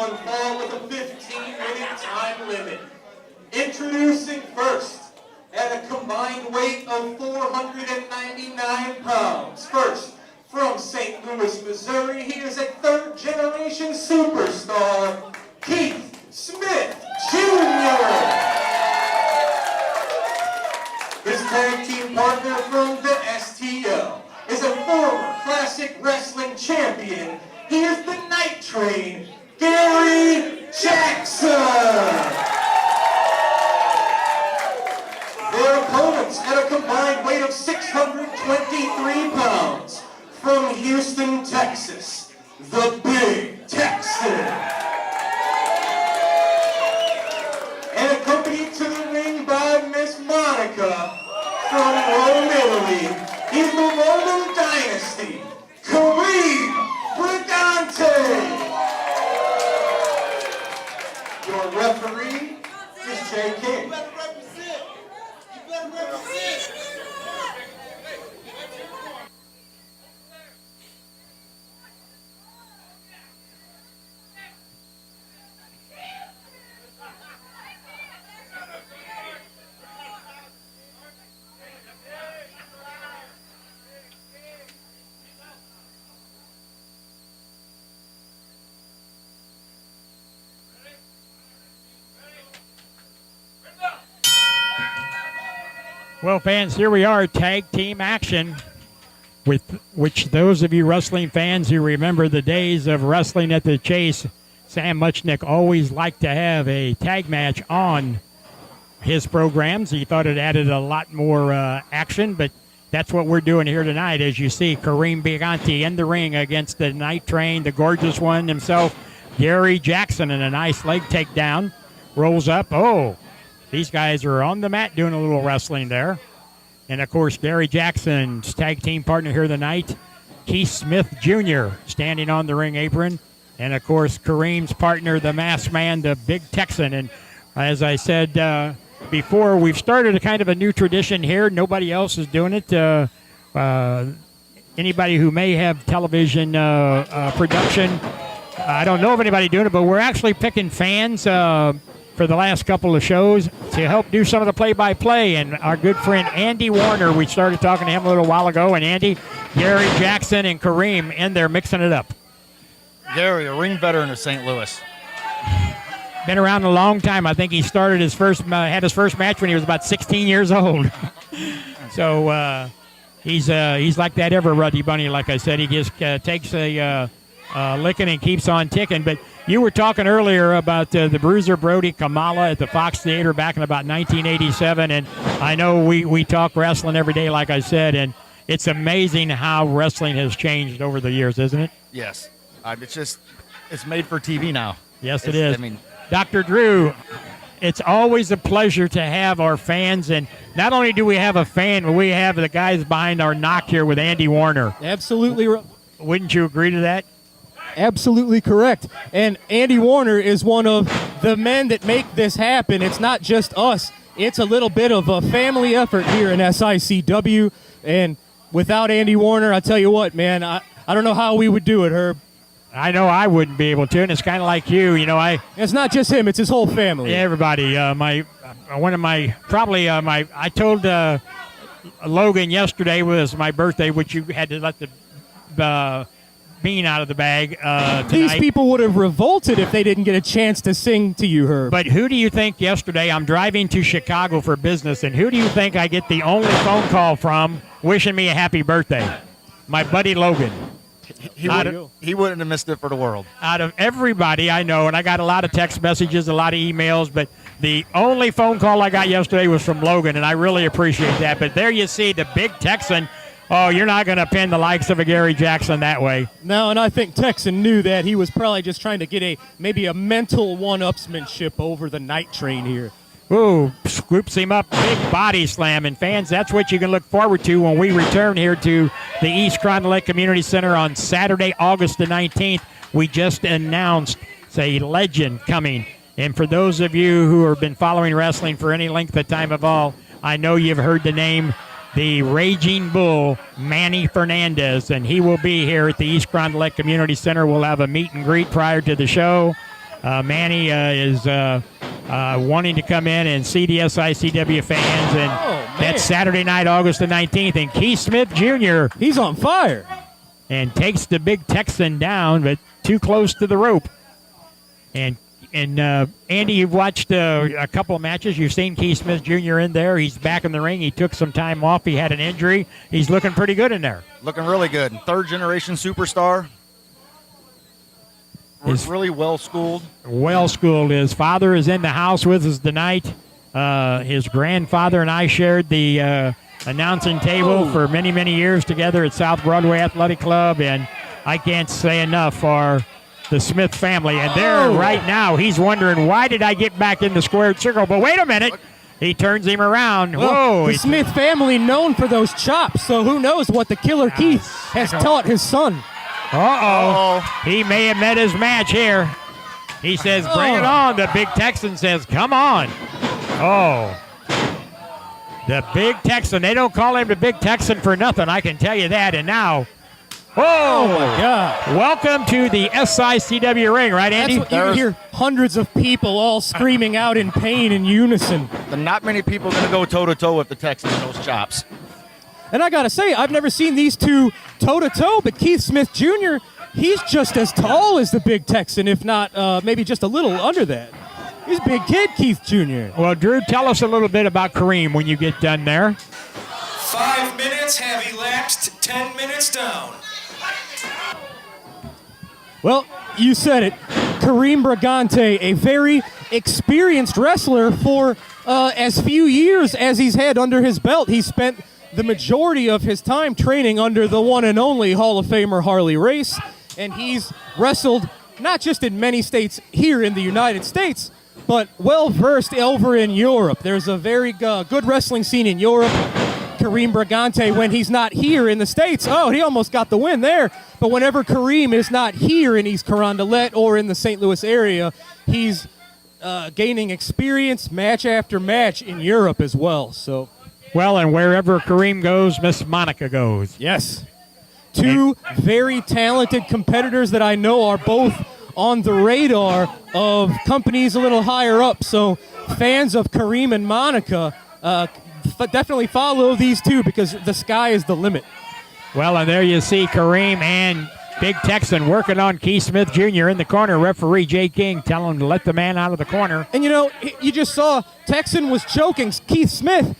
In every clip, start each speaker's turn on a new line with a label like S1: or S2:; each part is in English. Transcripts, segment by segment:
S1: round fall with a 15-minute time limit. Introducing first, at a combined weight of 499 pounds. First, from St. Louis, Missouri, he is a third-generation superstar, Keith Smith Jr. His tag team partner from the STL is a former classic wrestling champion. He is the Night Train, Gary Jackson. Their opponents at a combined weight of 623 pounds. From Houston, Texas, the Big Texan. And accompanied to the ring by Miss Monica from Rome, Italy. He's the Roman Dynasty, Kareem Brigante. Your referee is Jay King.
S2: Well, fans, here we are, tag team action, with which those of you wrestling fans who remember the days of wrestling at the Chase, Sam Muchnick always liked to have a tag match on his programs. He thought it added a lot more action, but that's what we're doing here tonight. As you see, Kareem Brigante in the ring against the Night Train, the gorgeous one himself, Gary Jackson, and a nice leg takedown. Rolls up. Oh, these guys are on the mat doing a little wrestling there. And, of course, Gary Jackson's tag team partner here tonight, Keith Smith Jr., standing on the ring apron. And, of course, Kareem's partner, the masked man, the Big Texan. And as I said before, we've started a kind of a new tradition here. Nobody else is doing it. Anybody who may have television production, I don't know of anybody doing it, but we're actually picking fans for the last couple of shows to help do some of the play-by-play. And our good friend Andy Warner, we started talking to him a little while ago, and Andy, Gary Jackson, and Kareem in there mixing it up.
S3: Gary, a ring veteran of St. Louis.
S2: Been around a long time. I think he started his first, had his first match when he was about 16 years old. So he's like that ever Ruddy Bunny, like I said. He just takes a licking and keeps on ticking. But you were talking earlier about the Bruiser Brody Kamala at the Fox Theater back in about 1987, and I know we talk wrestling every day, like I said, and it's amazing how wrestling has changed over the years, isn't it?
S3: Yes. It's made for TV now.
S2: Yes, it is. I mean, Dr. Drew, it's always a pleasure to have our fans, and not only do we have a fan, but we have the guys behind our knock here with Andy Warner.
S4: Absolutely.
S2: Wouldn't you agree to that?
S4: Absolutely correct. And Andy Warner is one of the men that make this happen. It's not just us. It's a little bit of a family effort here in SICW. And without Andy Warner, I tell you what, man, I don't know how we would do it, Herb.
S2: I know I wouldn't be able to, and it's kind of like you,
S4: It's not just him; it's his whole family.
S2: Yeah, everybody. I told Logan yesterday was my birthday, which you had to let the bean out of the bag tonight.
S4: These people would have revolted if they didn't get a chance to sing to you, Herb.
S2: But who do you think yesterday? I'm driving to Chicago for business, and who do you think I get the only phone call from wishing me a happy birthday? My buddy Logan.
S3: He wouldn't have missed it for the world.
S2: Out of everybody I know, and I got a lot of text messages, a lot of emails, but the only phone call I got yesterday was from Logan, and I really appreciate that. But there you see the Big Texan. Oh, you're not going to pin the likes of a Gary Jackson that way.
S4: No, and I think Texan knew that. He was probably just trying to get maybe a mental one-upsmanship over the Night Train here.
S2: Ooh, scoops him up, big body slam. And fans, that's what you can look forward to when we return here to the East Crown Lake Community Center on Saturday, August the 19th. We just announced a legend coming. And for those of you who have been following wrestling for any length of time at all, I know you've heard the name, the Raging Bull, Manny Fernandez, and he will be here at the East Crown Lake Community Center. We'll have a meet and greet prior to the show. Manny is wanting to come in and see the SICW fans, and that's Saturday night, August the 19th. And Keith Smith Jr.
S4: He's on fire.
S2: And takes the big Texan down, but too close to the rope. And Andy, you've watched a couple of matches. You've seen Keith Smith Jr. in there. He's back in the ring. He took some time off. He had an injury. He's looking pretty good in there.
S3: Looking really good. Third-generation superstar. He's really well-schooled.
S2: Well-schooled. His father is in the house with us tonight. His grandfather and I shared the announcing table for many, many years together at South Broadway Athletic Club, and I can't say enough for the Smith family. And there right now, he's wondering, why did I get back in the squared circle? But wait a minute. He turns him around.
S4: Well,
S2: Whoa.
S4: the Smith family known for those chops, so who knows what the Killer Keith has taught his son.
S2: He may have met his match here. He says, bring it on. The big Texan says, come on. The big Texan. They don't call him the big Texan for nothing, I can tell you that. And now,
S4: oh my God.
S2: Welcome to the SICW ring, right, Andy?
S4: That's what you hear hundreds of people all screaming out in pain in unison.
S3: Not many people are going to go toe-to-toe with the Texan in those chops.
S4: And I got to say, I've never seen these two toe-to-toe, but Keith Smith Jr., he's just as tall as the big Texan, if not maybe just a little under that. He's a big kid, Keith Jr.
S2: Well, Drew, tell us a little bit about Kareem when you get done there.
S5: 5 minutes have elapsed, 10 minutes down.
S4: Well, you said it. Kareem Brigante, a very experienced wrestler for as few years as he's had under his belt. He spent the majority of his time training under the one and only Hall of Famer Harley Race, and he's wrestled not just in many states here in the United States, but well-versed over in Europe. There's a very good wrestling scene in Europe. Kareem Brigante, when he's not here in the States, he almost got the win there. But whenever Kareem is not here in East Carondelet or in the St. Louis area, he's gaining experience match after match in Europe as well. So,
S2: well, and wherever Kareem goes, Miss Monica goes.
S4: Yes. Two very talented competitors that I know are both on the radar of companies a little higher up. So fans of Kareem and Monica definitely follow these two because the sky is the limit.
S2: Well, and there you see Kareem and Big Texan working on Keith Smith Jr. in the corner. Referee Jay King telling him to let the man out of the corner.
S4: And, you know, you just saw Texan was choking Keith Smith.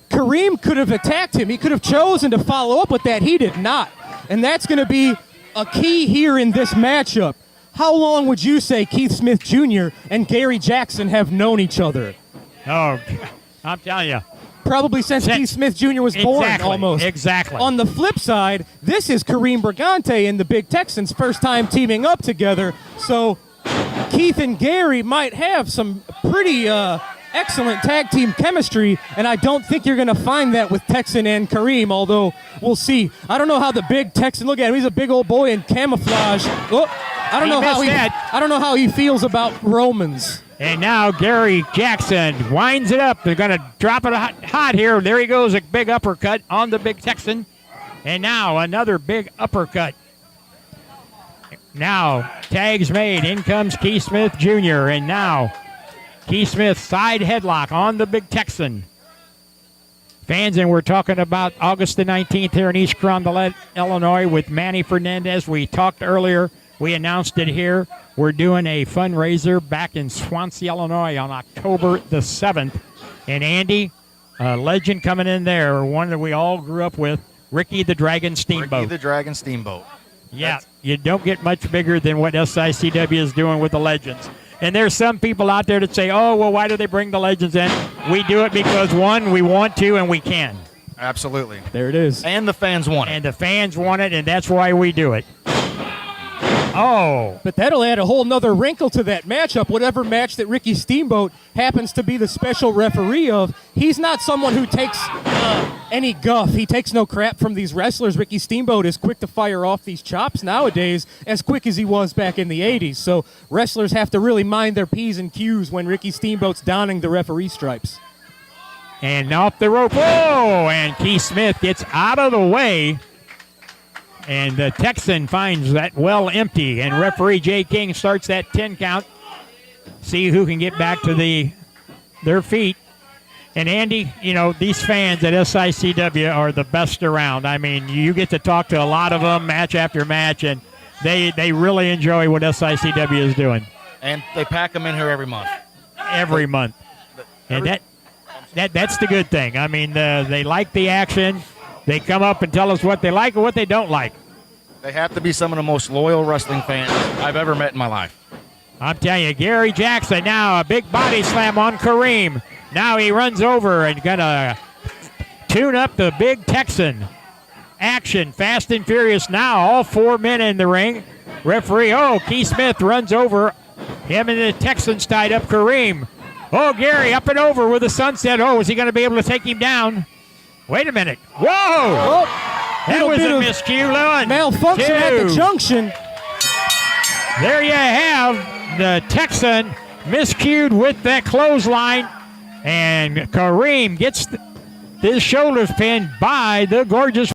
S4: Kareem could have attacked him. He could have chosen to follow up with that. He did not. And that's going to be a key here in this matchup. How long would you say Keith Smith Jr. and Gary Jackson have known each other?
S2: Oh, I'm telling you.
S4: Probably since Keith Smith Jr. was born, almost.
S2: Exactly.
S4: On the flip side, this is Kareem Brigante and the Big Texans' first time teaming up together. So Keith and Gary might have some pretty excellent tag team chemistry, and I don't think you're going to find that with Texan and Kareem, although we'll see. I don't know how the Big Texan, look at him, he's a big old boy in camouflage. I don't know how he feels about Romans.
S2: And now Gary Jackson winds it up. They're going to drop it hot here. There he goes, a big uppercut on the Big Texan. And now another big uppercut. Now tags made. In comes Keith Smith Jr. And now Keith Smith side headlock on the Big Texan. Fans, and we're talking about August the 19th here in East Carondelet, Illinois with Manny Fernandez. We talked earlier. We announced it here. We're doing a fundraiser back in Swansea, Illinois on October the 7th. And Andy, a legend coming in there, one that we all grew up with, Ricky the Dragon Steamboat.
S3: Ricky the Dragon Steamboat.
S2: Yeah, you don't get much bigger than what SICW is doing with the legends. And there's some people out there that say, oh, well, why do they bring the legends in? We do it because, one, we want to and we can.
S3: Absolutely.
S4: There it is.
S3: And the fans want it.
S2: And the fans want it, and that's why we do it. Oh.
S4: But that'll add a whole nother wrinkle to that matchup. Whatever match that Ricky Steamboat happens to be the special referee of, he's not someone who takes any guff. He takes no crap from these wrestlers. Ricky Steamboat is quick to fire off these chops nowadays, as quick as he was back in the 80s. So wrestlers have to really mind their P's and Q's when Ricky Steamboat's donning the referee stripes.
S2: And off the rope. Oh, and Keith Smith gets out of the way. And the Texan finds that well empty. And referee Jay King starts that 10 count. see who can get back to their feet. And Andy, you know, these fans at SICW are the best around. I mean, you get to talk to a lot of them match after match, and they really enjoy what SICW is doing.
S3: And they pack them in here every month.
S2: Every month. And that's the good thing. I mean, they like the action. They come up and tell us what they like and what they don't like.
S3: They have to be some of the most loyal wrestling fans I've ever met in my life.
S2: I'm telling you, Gary Jackson now a big body slam on Kareem. Now he runs over and gonna tune up the big Texan. Action, fast and furious now. All 4 men in the ring. Referee, Keith Smith runs over. Him and the Texans tied up Kareem. Gary up and over with a sunset. Is he going to be able to take him down? Wait a minute. Whoa! That was a miscue, Lewin.
S4: Malfunction at the junction.
S2: There you have the Texan miscued with that clothesline. And Kareem gets his shoulders pinned by the gorgeous